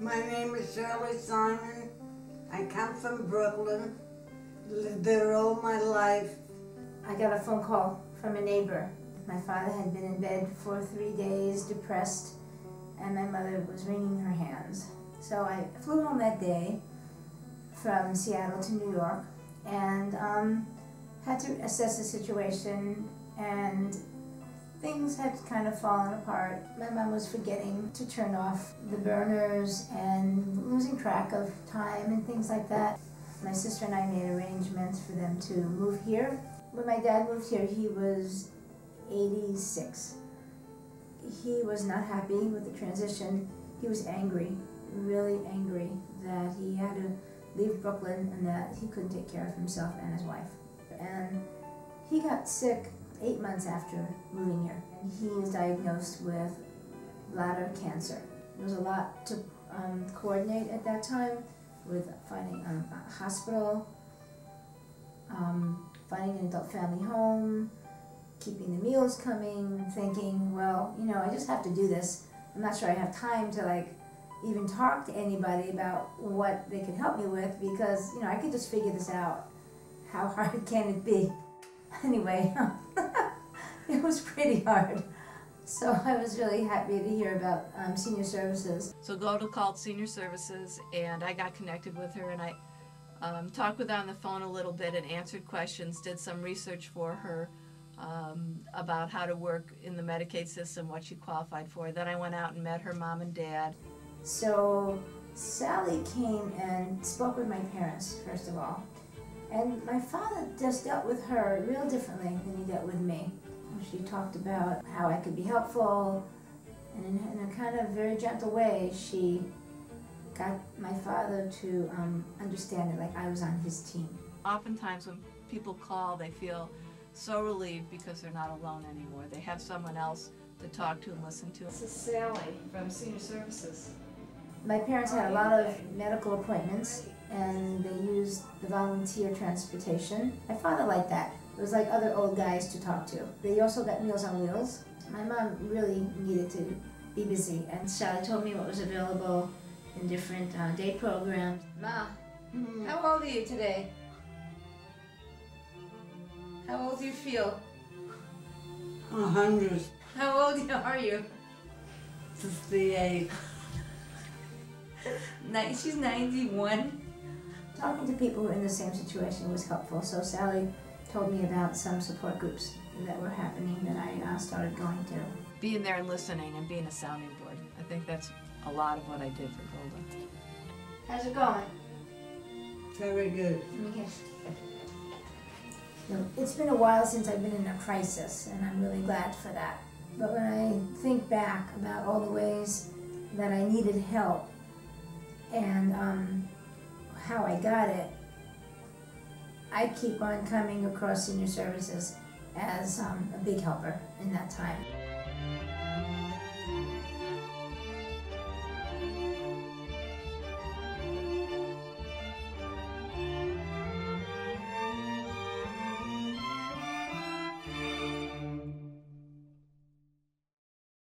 My name is Shirley Simon. I come from Brooklyn. Lived there all my life. I got a phone call from a neighbor. My father had been in bed for 3 days, depressed, and my mother was wringing her hands. So I flew home that day from Seattle to New York and had to assess the situation, and things had kind of fallen apart. My mom was forgetting to turn off the burners and losing track of time and things like that. My sister and I made arrangements for them to move here. When my dad moved here, he was 86. He was not happy with the transition. He was angry, really angry, that he had to leave Brooklyn and that he couldn't take care of himself and his wife. And he got sick 8 months after moving here. And he was diagnosed with bladder cancer. There was a lot to coordinate at that time, with finding a hospital, finding an adult family home, keeping the meals coming, thinking, well, you know, I just have to do this. I'm not sure I have time to even talk to anybody about what they can help me with, because, you know, I could just figure this out. How hard can it be? Anyway, it was pretty hard. So I was really happy to hear about senior services. So Golda called senior services, and I got connected with her, and I talked with her on the phone a little bit and answered questions, did some research for her about how to work in the Medicaid system, what she qualified for. Then I went out and met her mom and dad. So Sally came and spoke with my parents, first of all. And my father just dealt with her real differently than he dealt with me. She talked about how I could be helpful, and in a kind of very gentle way, she got my father to understand it like I was on his team. Oftentimes when people call, they feel so relieved because they're not alone anymore. They have someone else to talk to and listen to. This is Sally from Senior Services. My parents had a lot of medical appointments, and they used the volunteer transportation. My father liked that. It was like other old guys to talk to. They also got Meals on Wheels. My mom really needed to be busy, and Sally told me what was available in different day programs. Ma, how old are you today? How old do you feel? 100. How old are you? 58. She's 91. Talking to people who were in the same situation was helpful, so Sally told me about some support groups that were happening that I started going to. Being there and listening and being a sounding board. I think that's a lot of what I did for Golda. How's it going? Very good. You know, it's been a while since I've been in a crisis, and I'm really glad for that. But when I think back about all the ways that I needed help and how I got it, I keep on coming across senior services as a big helper in that time.